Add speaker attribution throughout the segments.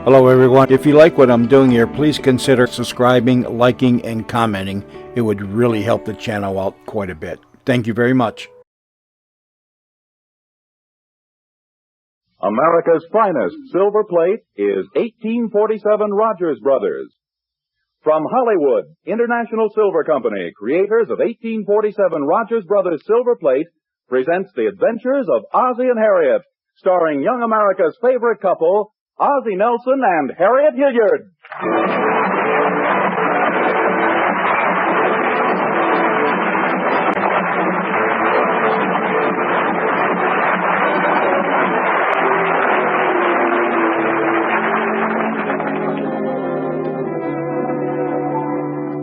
Speaker 1: Hello everyone. If you like what I'm doing here, please consider subscribing, liking, and commenting. It would really help the channel out quite a bit. Thank you very much.
Speaker 2: America's finest silver plate is 1847 Rogers Brothers. From Hollywood, International Silver Company, creators of 1847 Rogers Brothers Silver Plate, presents the adventures of Ozzie and Harriet, starring young America's favorite couple, Ozzie Nelson and Harriet Hilliard.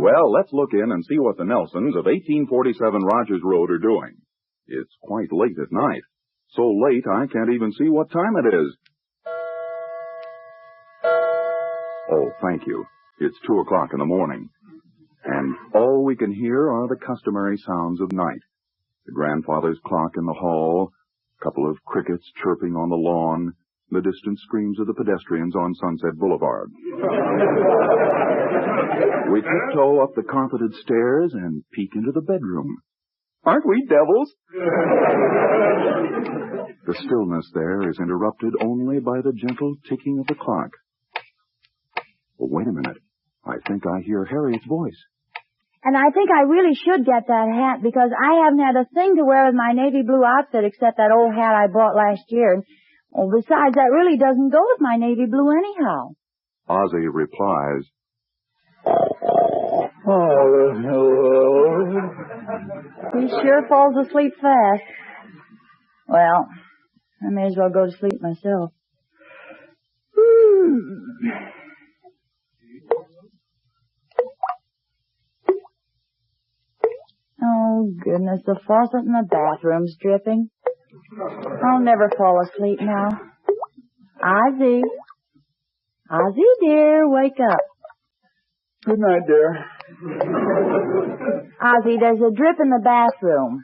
Speaker 2: Well, let's look in and see what the Nelsons of 1847 Rogers Road are doing. It's quite late at night. So late I can't even see what time it is. Oh, thank you. It's 2 o'clock in the morning. And all we can hear are the customary sounds of night. The grandfather's clock in the hall, a couple of crickets chirping on the lawn, the distant screams of the pedestrians on Sunset Boulevard. We tiptoe up the carpeted stairs and peek into the bedroom. Aren't we devils? The stillness there is interrupted only by the gentle ticking of the clock. Oh, wait a minute. I think I hear Harriet's voice.
Speaker 3: And I think I really should get that hat because I haven't had a thing to wear with my navy blue outfit except that old hat I bought last year. And, besides, that really doesn't go with my navy blue anyhow.
Speaker 2: Ozzie replies,
Speaker 4: Oh, hello.
Speaker 3: He sure falls asleep fast. Well, I may as well go to sleep myself. Oh, goodness, the faucet in the bathroom's dripping. I'll never fall asleep now. Ozzie. Ozzie, dear, wake up.
Speaker 4: Good night, dear.
Speaker 3: Ozzie, there's a drip in the bathroom.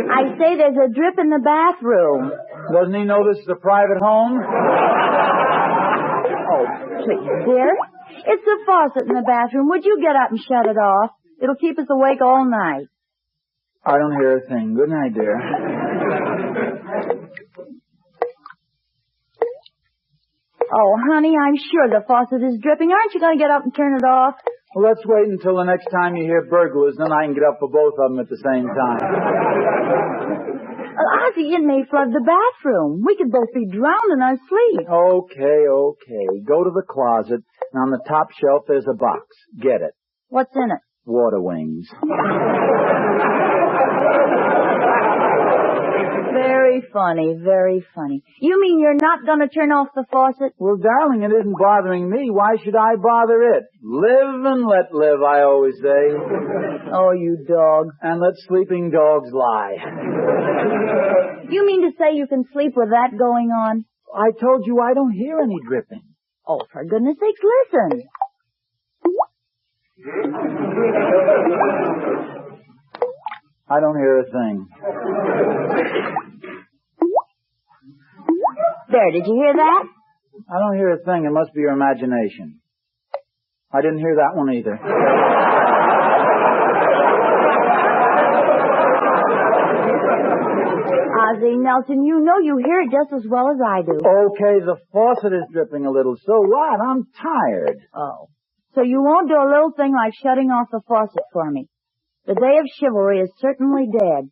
Speaker 3: I say there's a drip in the bathroom.
Speaker 4: Doesn't he know this is a private home?
Speaker 3: Oh, please, dear. It's the faucet in the bathroom. Would you get up and shut it off? It'll keep us awake all night.
Speaker 4: I don't hear a thing. Good night, dear.
Speaker 3: Oh, honey, I'm sure the faucet is dripping. Aren't you going to get up and turn it off?
Speaker 4: Well, let's wait until the next time you hear burglars, then I can get up for both of them at the same time.
Speaker 3: Ozzie, it may flood the bathroom. We could both be drowned in our sleep.
Speaker 4: Okay. Go to the closet, and on the top shelf there's a box. Get it.
Speaker 3: What's in it?
Speaker 4: Water wings.
Speaker 3: Very funny, very funny. You mean you're not going to turn off the faucet?
Speaker 4: Well, darling, it isn't bothering me. Why should I bother it? Live and let live, I always say.
Speaker 3: Oh, you dog.
Speaker 4: And let sleeping dogs lie.
Speaker 3: You mean to say you can sleep with that going on?
Speaker 4: I told you I don't hear any dripping.
Speaker 3: Oh, for goodness sakes, listen.
Speaker 4: I don't hear a thing.
Speaker 3: There, did you hear that?
Speaker 4: I don't hear a thing. It must be your imagination. I didn't hear that one either.
Speaker 3: Ozzie Nelson, you know you hear it just as well as I do.
Speaker 4: Okay, the faucet is dripping a little. So what? I'm tired.
Speaker 3: Oh. So you won't do a little thing like shutting off the faucet for me. The day of chivalry is certainly dead.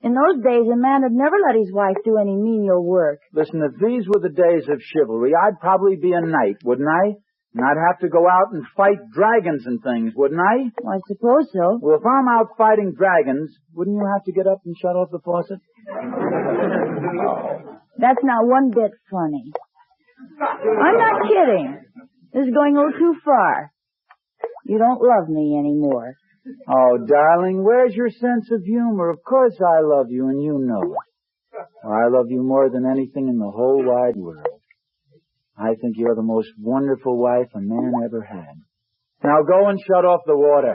Speaker 3: In those days, a man would never let his wife do any menial work.
Speaker 4: Listen, if these were the days of chivalry, I'd probably be a knight, wouldn't I? And I'd have to go out and fight dragons and things, wouldn't I?
Speaker 3: Well, I suppose so.
Speaker 4: Well, if I'm out fighting dragons, wouldn't you have to get up and shut off the faucet?
Speaker 3: That's not one bit funny. I'm not kidding. This is going a little too far. You don't love me anymore.
Speaker 4: Oh, darling, where's your sense of humor? Of course I love you, and you know it. I love you more than anything in the whole wide world. I think you're the most wonderful wife a man ever had. Now go and shut off the water.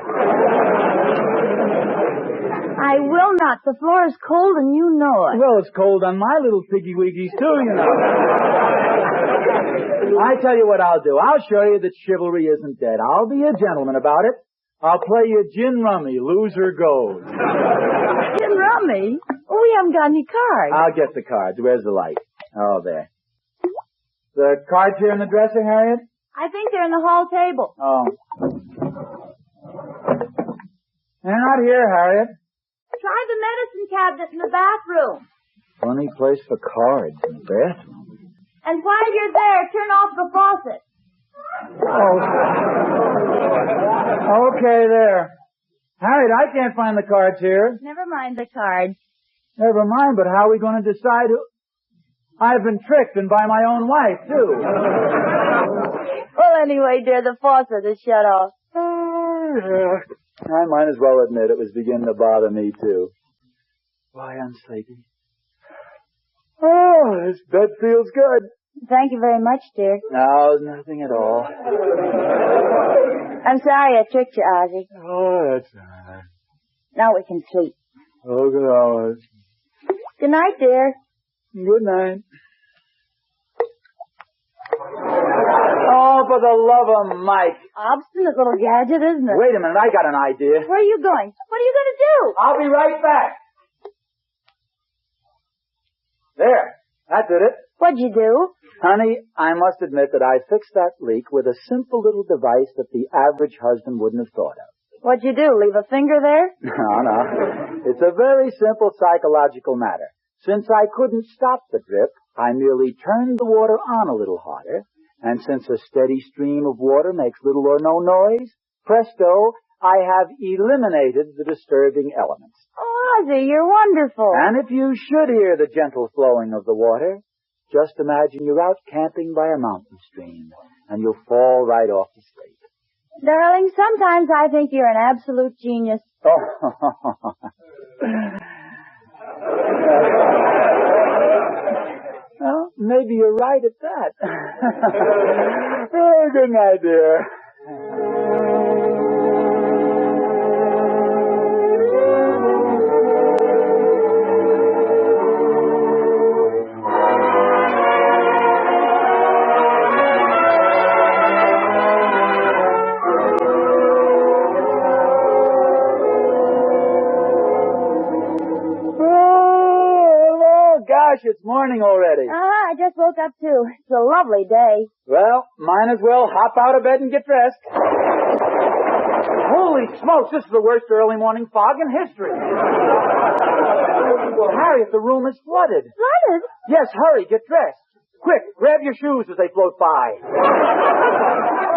Speaker 3: I will not. The floor is cold and you know it.
Speaker 4: Well, it's cold on my little piggy-wiggies, too, you know. I tell you what I'll do. I'll show you that chivalry isn't dead. I'll be a gentleman about it. I'll play you gin rummy. Loser goes.
Speaker 3: Gin rummy? Oh, we haven't got any cards.
Speaker 4: I'll get the cards. Where's the light? Oh, there. The cards here in the dresser, Harriet?
Speaker 3: I think they're in the hall table.
Speaker 4: Oh. They're not here, Harriet.
Speaker 3: Try the medicine cabinet in the bathroom.
Speaker 4: Funny place for cards in the bathroom.
Speaker 3: And while you're there, turn off the faucet.
Speaker 4: Oh. Okay, there. Harriet, I can't find the cards here.
Speaker 3: Never mind the cards.
Speaker 4: Never mind, but how are we going to decide who... I've been tricked, and by my own wife, too.
Speaker 3: Well, anyway, dear, the faucet is shut off.
Speaker 4: I might as well admit it was beginning to bother me, too. Why, I'm sleepy. Oh, this bed feels good.
Speaker 3: Thank you very much, dear.
Speaker 4: No, nothing at all.
Speaker 3: I'm sorry I tricked you, Ozzie.
Speaker 4: Oh, that's all right.
Speaker 3: Now we can sleep.
Speaker 4: Oh, good hours.
Speaker 3: Good night, dear.
Speaker 4: Good night. Oh, for the love of Mike.
Speaker 3: Obstinate little gadget, isn't it?
Speaker 4: Wait a minute, I got an idea.
Speaker 3: Where are you going? What are you going to do?
Speaker 4: I'll be right back. There, that did it.
Speaker 3: What'd you do?
Speaker 4: Honey, I must admit that I fixed that leak with a simple little device that the average husband wouldn't have thought of.
Speaker 3: What'd you do? Leave a finger there?
Speaker 4: No. It's a very simple psychological matter. Since I couldn't stop the drip, I merely turned the water on a little harder, and since a steady stream of water makes little or no noise, presto, I have eliminated the disturbing elements.
Speaker 3: Oh, Ozzie, you're wonderful.
Speaker 4: And if you should hear the gentle flowing of the water, just imagine you're out camping by a mountain stream, and you'll fall right off to sleep.
Speaker 3: Darling, sometimes I think you're an absolute genius.
Speaker 4: Oh. Well, maybe you're right at that. Oh, good night, dear. It's morning already.
Speaker 3: I just woke up too. It's a lovely day.
Speaker 4: Well, might as well hop out of bed and get dressed. Holy smokes, this is the worst early morning fog in history. Harriet, the room is flooded.
Speaker 3: Flooded?
Speaker 4: Yes, hurry, get dressed. Quick, grab your shoes as they float by.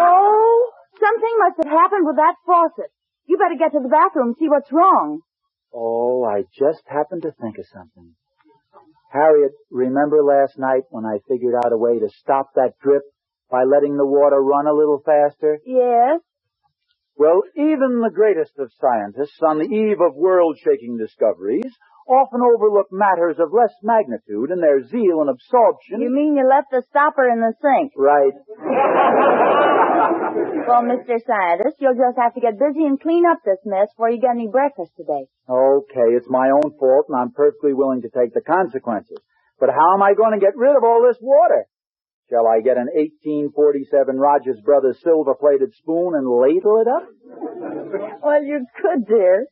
Speaker 3: Oh, something must have happened with that faucet. You better get to the bathroom and see what's wrong.
Speaker 4: Oh, I just happened to think of something. Harriet, remember last night when I figured out a way to stop that drip by letting the water run a little faster?
Speaker 3: Yes.
Speaker 4: Well, even the greatest of scientists on the eve of world-shaking discoveries often overlook matters of less magnitude in their zeal and absorption.
Speaker 3: You mean you left the stopper in the sink?
Speaker 4: Right.
Speaker 3: Well, Mr. Scientist, you'll just have to get busy and clean up this mess before you get any breakfast today.
Speaker 4: Okay, it's my own fault, and I'm perfectly willing to take the consequences. But how am I going to get rid of all this water? Shall I get an 1847 Rogers Brothers silver-plated spoon and ladle it up?
Speaker 3: Well, you could, dear.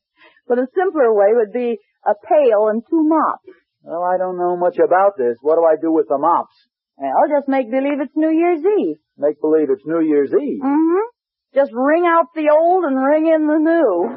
Speaker 3: But a simpler way would be a pail and 2 mops.
Speaker 4: Well, I don't know much about this. What do I do with the mops?
Speaker 3: Well, just make believe it's New Year's Eve.
Speaker 4: Make believe it's New Year's Eve?
Speaker 3: Mm-hmm. Just wring out the old and ring in the new.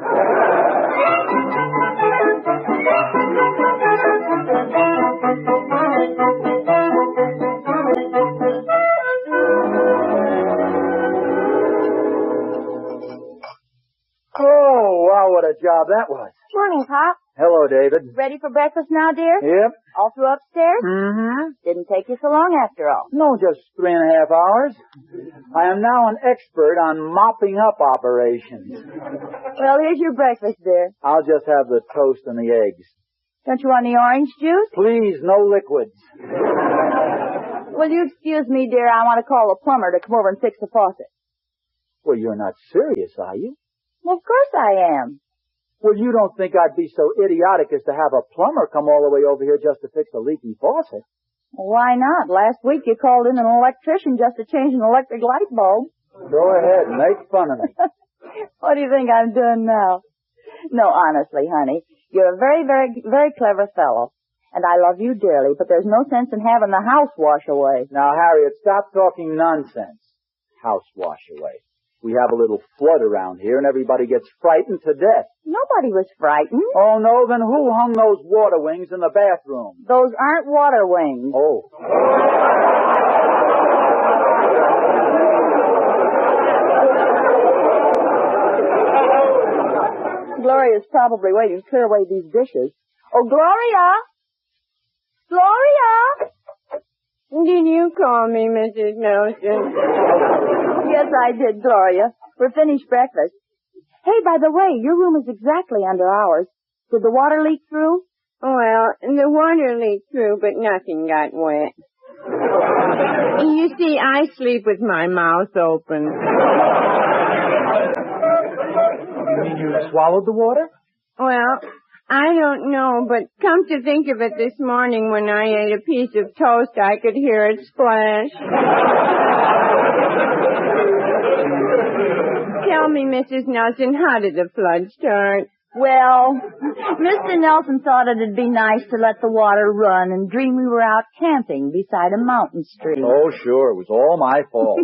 Speaker 4: Oh, wow, what a job that was.
Speaker 3: Morning, Pop.
Speaker 4: Hello, David.
Speaker 3: Ready for breakfast now, dear?
Speaker 4: Yep.
Speaker 3: All through upstairs?
Speaker 4: Mm-hmm.
Speaker 3: Didn't take you so long after all.
Speaker 4: No, just 3.5 hours. I am now an expert on mopping up operations.
Speaker 3: Well, here's your breakfast, dear.
Speaker 4: I'll just have the toast and the eggs.
Speaker 3: Don't you want any orange juice?
Speaker 4: Please, no liquids.
Speaker 3: Will you excuse me, dear? I want to call a plumber to come over and fix the faucet.
Speaker 4: Well, you're not serious, are you?
Speaker 3: Well, of course I am.
Speaker 4: Well, you don't think I'd be so idiotic as to have a plumber come all the way over here just to fix a leaky faucet?
Speaker 3: Why not? Last week you called in an electrician just to change an electric light bulb.
Speaker 4: Go ahead, make fun of me.
Speaker 3: What do you think I'm doing now? No, honestly, honey, you're a very, very, very clever fellow. And I love you dearly, but there's no sense in having the house wash away.
Speaker 4: Now, Harriet, stop talking nonsense. House wash away. We have a little flood around here, and everybody gets frightened to death.
Speaker 3: Nobody was frightened.
Speaker 4: Oh, no? Then who hung those water wings in the bathroom?
Speaker 3: Those aren't water wings.
Speaker 4: Oh.
Speaker 3: Gloria's probably waiting to clear away these dishes. Oh, Gloria! Gloria!
Speaker 5: Did you call me, Mrs. Nelson?
Speaker 3: Yes, I did, Gloria. We're finished breakfast. Hey, by the way, your room is exactly under ours. Did the water leak through?
Speaker 5: Well, the water leaked through, but nothing got wet. You see, I sleep with my mouth open.
Speaker 4: You mean you swallowed the water?
Speaker 5: Well, I don't know, but come to think of it, this morning when I ate a piece of toast, I could hear it splash. Tell me, Mrs. Nelson, how did the flood start?
Speaker 3: Well, Mr. Nelson thought it'd be nice to let the water run and dream we were out camping beside a mountain stream.
Speaker 4: Oh, sure. It was all my fault.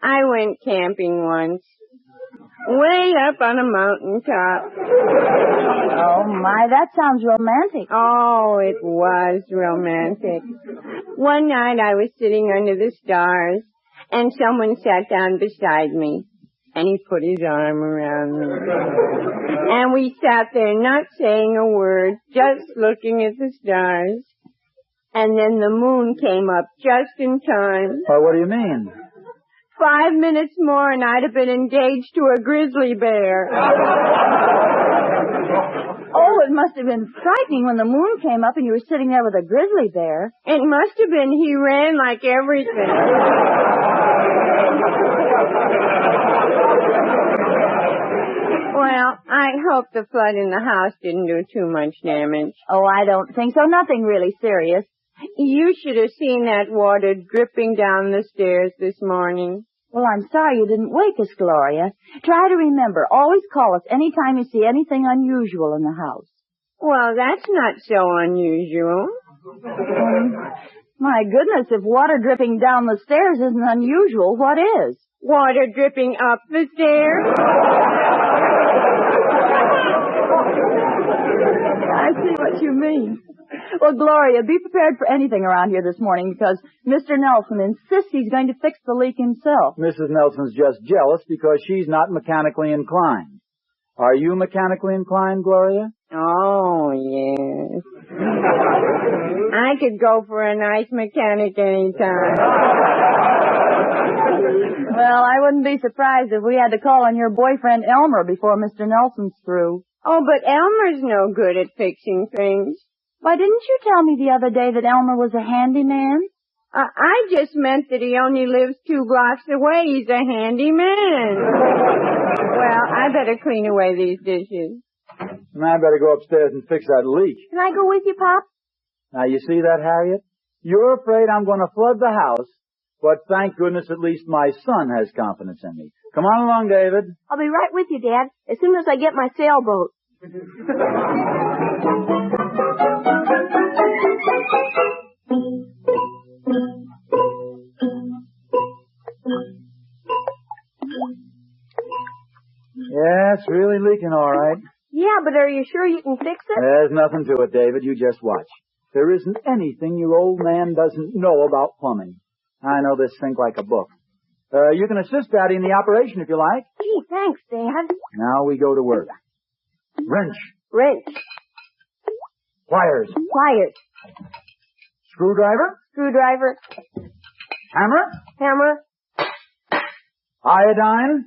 Speaker 5: I went camping once. Way up on a mountaintop.
Speaker 3: Oh, my, that sounds romantic.
Speaker 5: Oh, it was romantic. One night I was sitting under the stars, and someone sat down beside me, and he put his arm around me. And we sat there not saying a word, just looking at the stars. And then the moon came up just in time.
Speaker 4: What do you mean?
Speaker 5: 5 minutes more and I'd have been engaged to a grizzly bear.
Speaker 3: Oh, it must have been frightening when the moon came up and you were sitting there with a grizzly bear.
Speaker 5: It must have been. He ran like everything. Well, I hope the flood in the house didn't do too much damage.
Speaker 3: Oh, I don't think so. Nothing really serious.
Speaker 5: You should have seen that water dripping down the stairs this morning.
Speaker 3: Well, I'm sorry you didn't wake us, Gloria. Try to remember, always call us any time you see anything unusual in the house.
Speaker 5: Well, that's not so unusual.
Speaker 3: My goodness, if water dripping down the stairs isn't unusual, what is?
Speaker 5: Water dripping up the stairs?
Speaker 3: I see what you mean. Well, Gloria, be prepared for anything around here this morning because Mr. Nelson insists he's going to fix the leak himself.
Speaker 4: Mrs. Nelson's just jealous because she's not mechanically inclined. Are you mechanically inclined, Gloria?
Speaker 5: Oh, yes. I could go for a nice mechanic anytime.
Speaker 3: Well, I wouldn't be surprised if we had to call on your boyfriend Elmer before Mr. Nelson's through.
Speaker 5: Oh, but Elmer's no good at fixing things.
Speaker 3: Why, didn't you tell me the other day that Elmer was a handyman?
Speaker 5: I just meant that he only lives 2 blocks away. He's a handyman. Well, I better clean away these dishes.
Speaker 4: And I better go upstairs and fix that leak.
Speaker 3: Can I go with you, Pop?
Speaker 4: Now, you see that, Harriet? You're afraid I'm going to flood the house, but thank goodness at least my son has confidence in me. Come on along, David.
Speaker 3: I'll be right with you, Dad, as soon as I get my sailboat.
Speaker 4: Yeah, it's really leaking all right.
Speaker 3: Yeah, but are you sure you can fix it?
Speaker 4: There's nothing to it, David. You just watch. There isn't anything your old man doesn't know about plumbing. I know this thing like a book. You can assist Daddy in the operation if you like.
Speaker 3: Gee, thanks, Dad.
Speaker 4: Now we go to work. Wrench.
Speaker 3: Wrench.
Speaker 4: Pliers.
Speaker 3: Pliers.
Speaker 4: Screwdriver.
Speaker 3: Screwdriver.
Speaker 4: Hammer.
Speaker 3: Hammer.
Speaker 4: Iodine.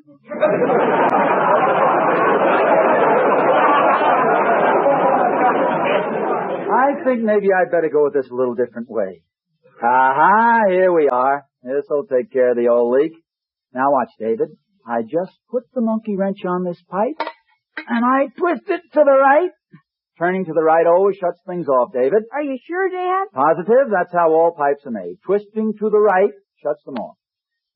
Speaker 4: I think maybe I'd better go with this a little different way. Aha, here we are. This'll take care of the old leak. Now watch, David. I just put the monkey wrench on this pipe, and I twist it to the right. Turning to the right always shuts things off, David.
Speaker 3: Are you sure, Dad?
Speaker 4: Positive, that's how all pipes are made. Twisting to the right shuts them off.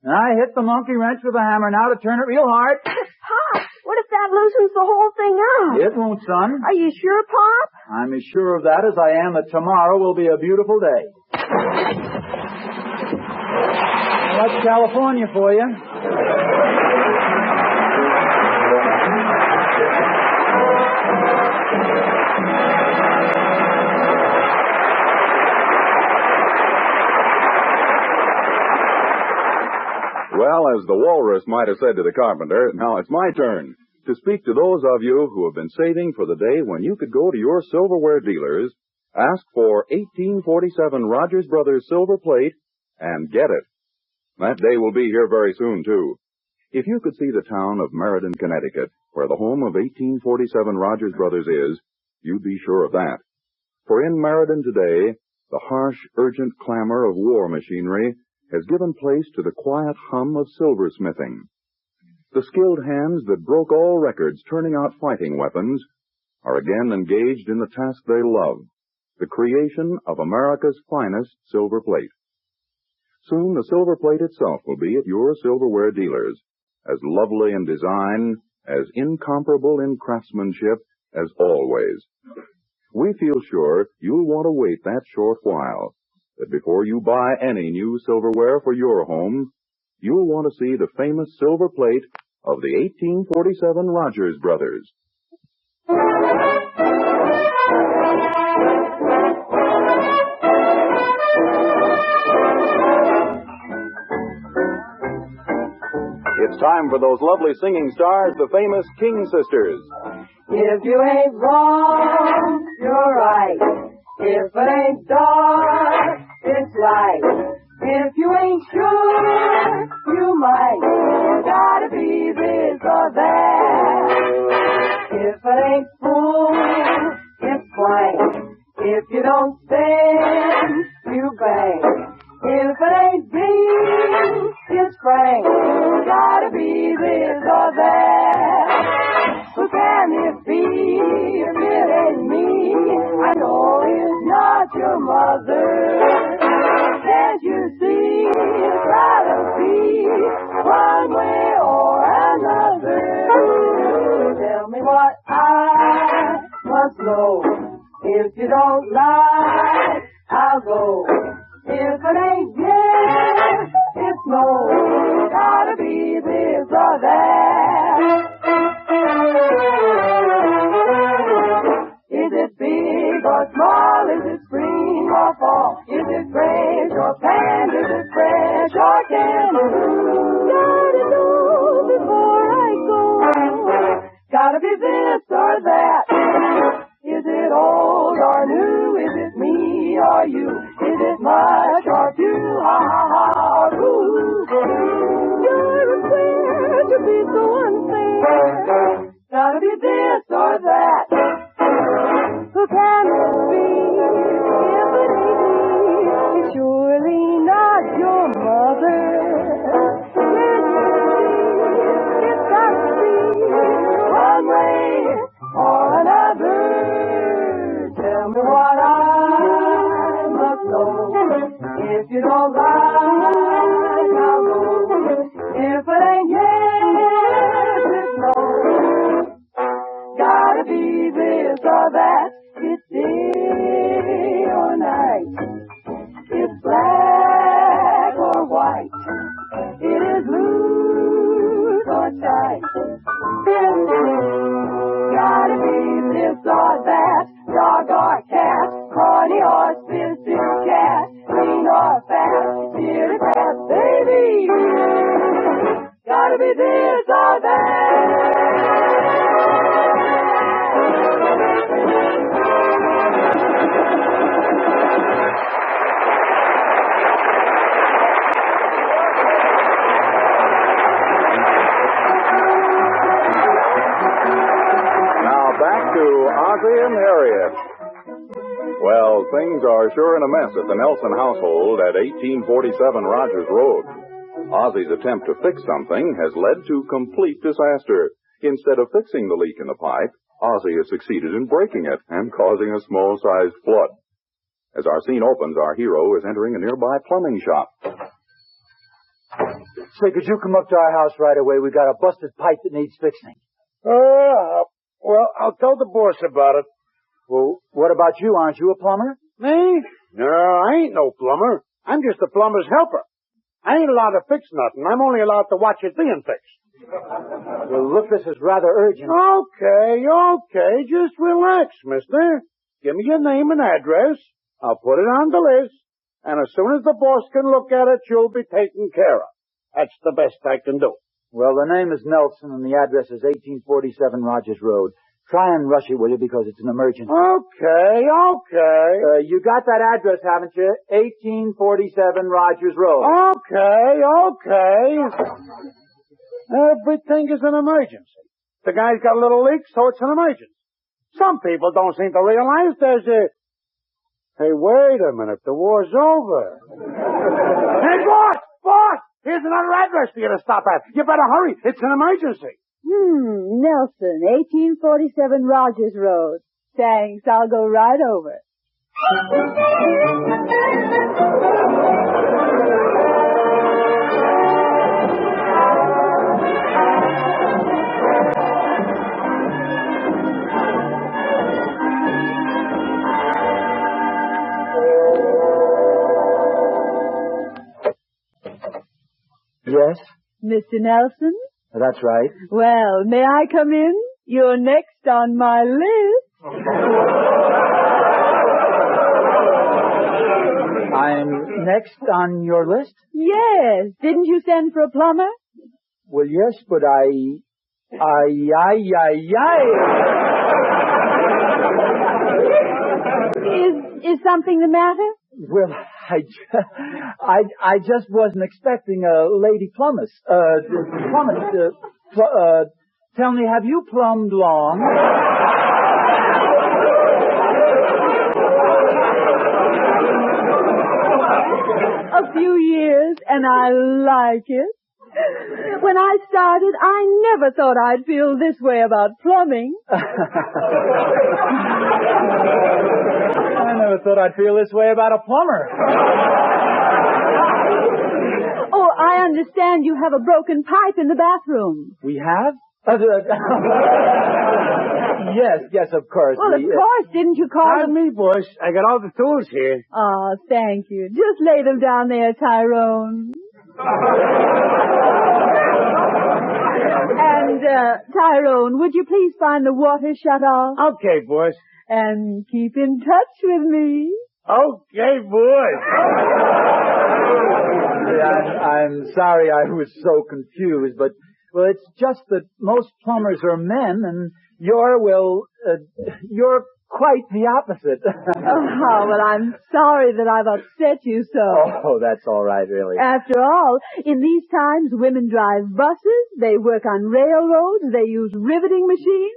Speaker 4: And I hit the monkey wrench with a hammer now to turn it real hard.
Speaker 3: Pop, what if that loosens the whole thing up?
Speaker 4: It won't, son.
Speaker 3: Are you sure, Pop?
Speaker 4: I'm as sure of that as I am that tomorrow will be a beautiful day. Well, that's California for you.
Speaker 2: Well, as the walrus might have said to the carpenter, now it's my turn to speak to those of you who have been saving for the day when you could go to your silverware dealers, ask for 1847 Rogers Brothers silver plate, and get it. That day will be here very soon, too. If you could see the town of Meriden, Connecticut, where the home of 1847 Rogers Brothers is, you'd be sure of that. For in Meriden today, the harsh, urgent clamor of war machinery has given place to the quiet hum of silversmithing. The skilled hands that broke all records turning out fighting weapons are again engaged in the task they love, the creation of America's finest silver plate. Soon the silver plate itself will be at your silverware dealers, as lovely in design, as incomparable in craftsmanship as always. We feel sure you'll want to wait that short while, that before you buy any new silverware for your home, you'll want to see the famous silver plate of the 1847 Rogers Brothers. It's time for those lovely singing stars, the famous King Sisters.
Speaker 6: If you ain't wrong, you're right. If it ain't dark, it's light. If you ain't sure, you might. Gotta be this or that. If it ain't full, it's blank. If you don't stand, you bang. If it ain't deep, it's frank. Gotta be this or that. Who can it be if it ain't me? I know it's not your mother. Can't you see it's gotta be one way or another? Tell me what I must know. If you don't like, I'll go. If it ain't yes, it's no. Gotta be this or that. Is it big or small? Is it spring or fall? Is it fresh or canned? Is it fresh or canned? Gotta know before I go. Gotta be this or that. Is it old or new? Is it me or you? Is it much or few? Ha ha ha, ooh. You're unfair to be so unfair. Gotta be this or that. Who can it be? If it ain't me, it's surely not your mother. Can't you see? It's got to be one way or another. Tell me what I must know. If you don't like, I'll go. If it ain't yes, it's no. Gotta be this or that. It's day or night. It's black or white. It is loose or tight. Gotta be this or that. Dog or cat. Corny or spit cat. Lean or fat. Dear cat, baby. Gotta be this or that.
Speaker 2: Now back to Ozzie and Harriet. Well, things are sure in a mess at the Nelson household at 1847 Rogers Road. Ozzie's attempt to fix something has led to complete disaster. Instead of fixing the leak in the pipe, Ozzie has succeeded in breaking it and causing a small-sized flood. As our scene opens, our hero is entering a nearby plumbing shop.
Speaker 4: Say, could you come up to our house right away? We got a busted pipe that needs fixing.
Speaker 7: Well, I'll tell the boss about it.
Speaker 4: Well, what about you? Aren't you a plumber?
Speaker 7: Me? No, I ain't no plumber. I'm just a plumber's helper. I ain't allowed to fix nothing. I'm only allowed to watch it being fixed.
Speaker 4: Well, look, this is rather urgent.
Speaker 7: Okay. Just relax, mister. Give me your name and address. I'll put it on the list. And as soon as the boss can look at it, you'll be taken care of. That's the best I can do.
Speaker 4: Well, the name is Nelson and the address is 1847 Rogers Road. Try and rush it, will you, because it's an emergency.
Speaker 7: Okay.
Speaker 4: You got that address, haven't you? 1847 Rogers Road.
Speaker 7: Okay. Everything is an emergency. The guy's got a little leak, so it's an emergency. Some people don't seem to realize there's a... Hey, wait a minute. The war's over. Hey, boss! Here's another address for you to stop at. You better hurry. It's an emergency.
Speaker 3: Nelson, 1847 Rogers Road. Thanks, I'll go right over.
Speaker 4: Yes?
Speaker 3: Mr. Nelson?
Speaker 4: That's right.
Speaker 3: Well, may I come in? You're next on my list.
Speaker 4: I'm next on your list?
Speaker 3: Yes. Didn't you send for a plumber?
Speaker 4: Well, yes, but
Speaker 3: Is something the matter?
Speaker 4: Well, I just wasn't expecting a lady plumber. Tell me, have you plumbed long?
Speaker 3: A few years, and I like it. When I started, I never thought I'd feel this way about plumbing.
Speaker 4: I never thought I'd feel this way about a plumber.
Speaker 3: Oh, I understand you have a broken pipe in the bathroom.
Speaker 4: We have? Yes, of course.
Speaker 3: Well, of course. Didn't you call
Speaker 7: Pardon me, boss. I got all the tools here.
Speaker 3: Oh, thank you. Just lay them down there, Tyrone. And, Tyrone, would you please find the water shut off?
Speaker 7: Okay, boss.
Speaker 3: And keep in touch with me.
Speaker 7: Okay, boss.
Speaker 4: I'm sorry I was so confused, but, well, it's just that most plumbers are men, and you're quite the opposite.
Speaker 3: Oh, well, I'm sorry that I've upset you so.
Speaker 4: Oh, that's all right, really.
Speaker 3: After all, in these times, women drive buses, they work on railroads, they use riveting machines.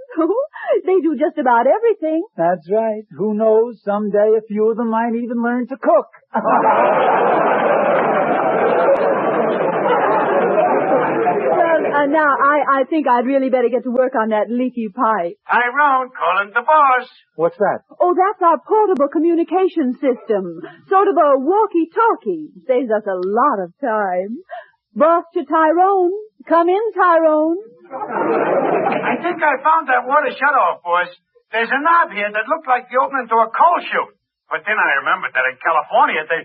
Speaker 3: They do just about everything.
Speaker 4: That's right. Who knows, someday a few of them might even learn to cook.
Speaker 3: Well, now, I think I'd really better get to work on that leaky pipe.
Speaker 7: Tyrone, calling the boss.
Speaker 4: What's that?
Speaker 3: Oh, that's our portable communication system. Sort of a walkie-talkie. Saves us a lot of time. Boss to Tyrone. Come in, Tyrone.
Speaker 7: I think I found that water shutoff, boss. There's a knob here that looked like the opening to a coal chute. But then I remembered that in California they...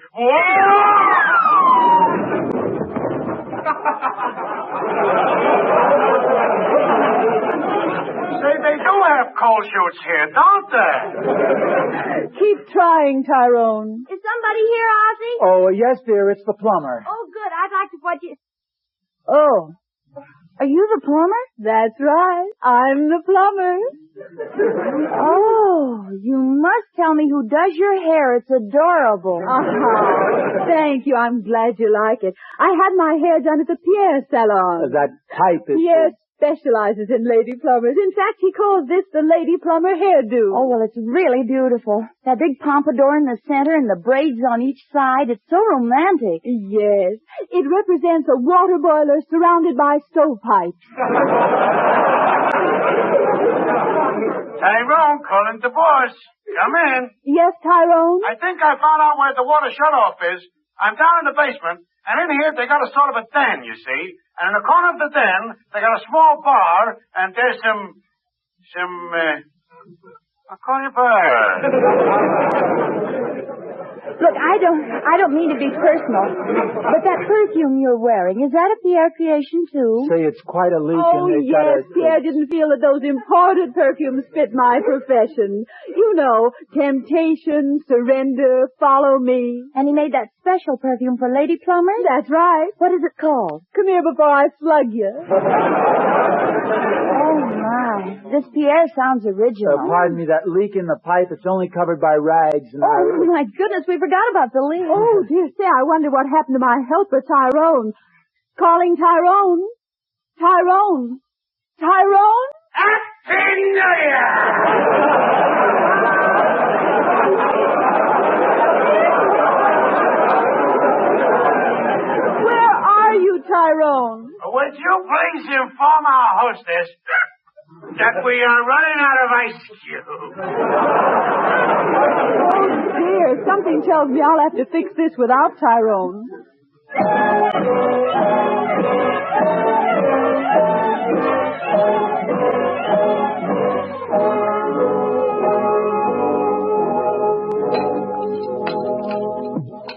Speaker 7: Say, they do have coal chutes here, don't they?
Speaker 3: Keep trying, Tyrone.
Speaker 8: Is somebody here, Ozzie?
Speaker 4: Oh, yes, dear, it's the plumber.
Speaker 8: Oh, good. I'd like to put you...
Speaker 3: Oh. Are you the plumber? That's right. I'm the plumber.
Speaker 8: Oh, you must tell me who does your hair. It's adorable.
Speaker 3: Oh, thank you. I'm glad you like it. I had my hair done at the Pierre Salon.
Speaker 4: That pipe is...
Speaker 9: specializes in lady plumbers. In fact, he calls this the lady plumber hairdo.
Speaker 3: Oh, well, it's really beautiful. That big pompadour in the center and the braids on each side. It's so romantic.
Speaker 9: Yes. It represents a water boiler surrounded by stovepipes.
Speaker 7: Tyrone, calling the boss. Come in.
Speaker 9: Yes, Tyrone?
Speaker 7: I think I found out where the water shutoff is. I'm down in the basement, and in here they got a sort of a den, you see. And in the corner of the den, they got a small bar, and there's I'll call you back.
Speaker 3: Look, I don't mean to be personal, but that perfume you're wearing, is that a Pierre creation, too?
Speaker 4: Say, it's quite a leak.
Speaker 9: Oh,
Speaker 4: and
Speaker 9: yes, Pierre didn't feel that those imported perfumes fit my profession. You know, temptation, surrender, follow me.
Speaker 3: And he made that special perfume for lady plumbers?
Speaker 9: That's right.
Speaker 3: What is it called?
Speaker 9: Come here before I slug you.
Speaker 3: Oh, my. This Pierre sounds original.
Speaker 4: Pardon me, that leak in the pipe, it's only covered by rags. And
Speaker 3: Oh, my goodness, we forgot about the leak.
Speaker 9: Oh, dear, say, I wonder what happened to my helper, Tyrone. Calling Tyrone. Tyrone. Tyrone?
Speaker 7: Happy New Year!
Speaker 9: Where are you, Tyrone?
Speaker 7: Would you please inform our hostess that we are running out of ice cubes?
Speaker 9: Oh, dear, something tells me I'll have to fix this without Tyrone.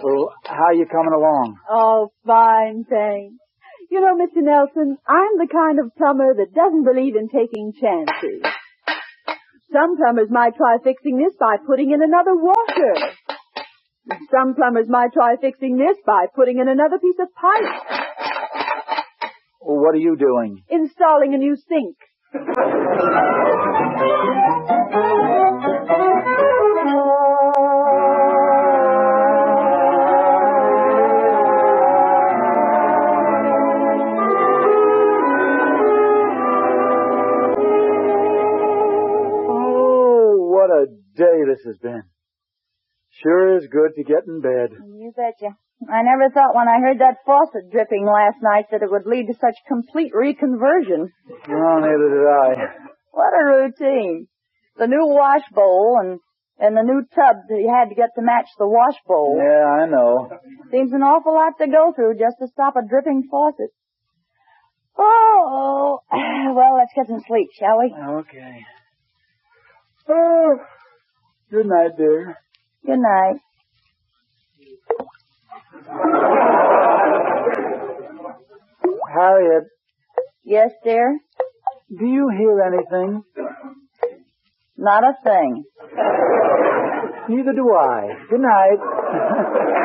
Speaker 4: Well, how you coming along?
Speaker 9: Oh, fine, thanks. You know, Mr. Nelson, I'm the kind of plumber that doesn't believe in taking chances. Some plumbers might try fixing this by putting in another washer. Some plumbers might try fixing this by putting in another piece of pipe.
Speaker 4: Well, what are you doing?
Speaker 9: Installing a new sink.
Speaker 4: What a day this has been. Sure is good to get in bed.
Speaker 3: You betcha. I never thought when I heard that faucet dripping last night that it would lead to such complete reconversion.
Speaker 4: Oh, neither did I.
Speaker 3: What a routine. The new wash bowl and the new tub that you had to get to match the wash bowl.
Speaker 4: Yeah, I know.
Speaker 3: Seems an awful lot to go through just to stop a dripping faucet. Oh, well, let's get some sleep, shall we?
Speaker 4: Okay. Oh, good night, dear.
Speaker 3: Good night.
Speaker 4: Harriet.
Speaker 3: Yes, dear?
Speaker 4: Do you hear anything?
Speaker 3: Not a thing.
Speaker 4: Neither do I. Good night.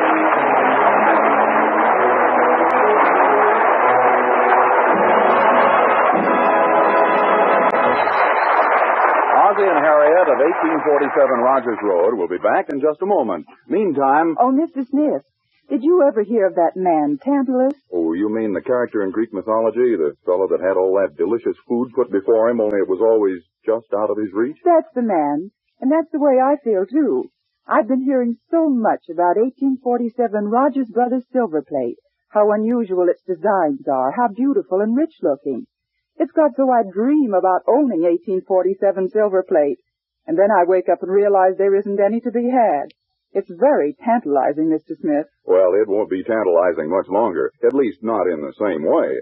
Speaker 2: Ozzie and Harriet of 1847 Rogers Road will be back in just a moment. Meantime...
Speaker 9: Oh, Mr. Smith, did you ever hear of that man, Tantalus?
Speaker 2: Oh, you mean the character in Greek mythology? The fellow that had all that delicious food put before him, only it was always just out of his reach?
Speaker 9: That's the man. And that's the way I feel, too. I've been hearing so much about 1847 Rogers Brothers silver plate, how unusual its designs are, how beautiful and rich looking. It's got so I dream about owning 1847 silver plate. And then I wake up and realize there isn't any to be had. It's very tantalizing, Mr. Smith.
Speaker 2: Well, it won't be tantalizing much longer, at least not in the same way.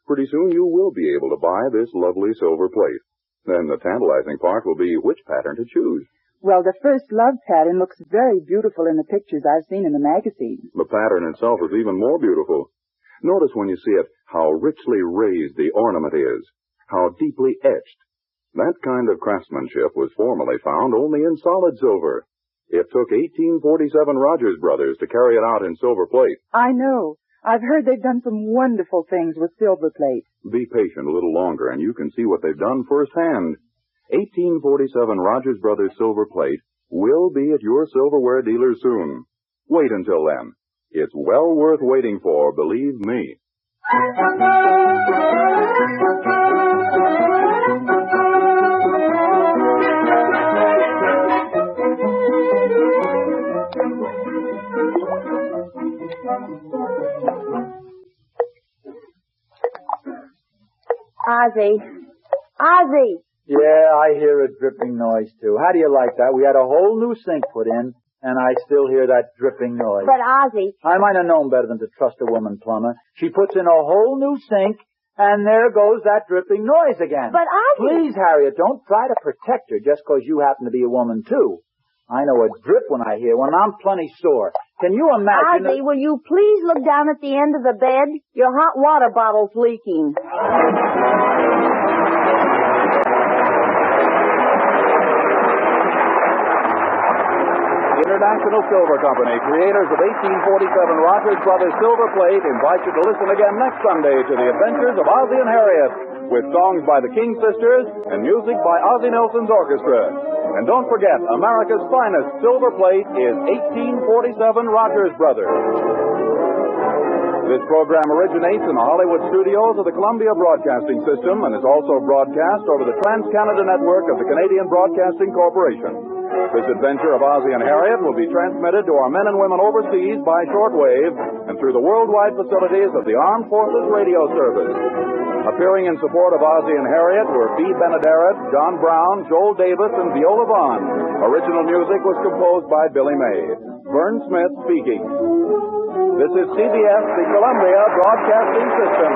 Speaker 2: Pretty soon you will be able to buy this lovely silver plate. Then the tantalizing part will be which pattern to choose.
Speaker 9: Well, the first love pattern looks very beautiful in the pictures I've seen in the magazines.
Speaker 2: The pattern itself is even more beautiful. Notice when you see it how richly raised the ornament is, how deeply etched. That kind of craftsmanship was formerly found only in solid silver. It took 1847 Rogers Brothers to carry it out in silver plate.
Speaker 9: I know. I've heard they've done some wonderful things with silver plate.
Speaker 2: Be patient a little longer and you can see what they've done firsthand. 1847 Rogers Brothers silver plate will be at your silverware dealer soon. Wait until then. It's well worth waiting for, believe me.
Speaker 3: Ozzie. Ozzie!
Speaker 4: Yeah, I hear a dripping noise, too. How do you like that? We had a whole new sink put in, and I still hear that dripping noise.
Speaker 3: But Ozzie...
Speaker 4: I might have known better than to trust a woman plumber. She puts in a whole new sink, and there goes that dripping noise again.
Speaker 3: But Ozzie...
Speaker 4: Please, Harriet, don't try to protect her just because you happen to be a woman, too. I know a drip when I hear one. I'm plenty sore. Can you imagine...
Speaker 3: Ozzie, will you please look down at the end of the bed? Your hot water bottle's leaking.
Speaker 2: International Silver Company, creators of 1847 Rogers Brothers Silver Plate, invite you to listen again next Sunday to the adventures of Ozzie and Harriet, with songs by the King Sisters and music by Ozzie Nelson's orchestra. And don't forget, America's finest silver plate is 1847 Rogers Brothers. This program originates in the Hollywood studios of the Columbia Broadcasting System and is also broadcast over the Trans-Canada Network of the Canadian Broadcasting Corporation. This adventure of Ozzie and Harriet will be transmitted to our men and women overseas by shortwave and through the worldwide facilities of the Armed Forces Radio Service. Appearing in support of Ozzie and Harriet were Bea Benaderet, John Brown, Joel Davis, and Viola Vaughn. Original music was composed by Billy May. Vern Smith speaking. This is CBS, the Columbia Broadcasting System.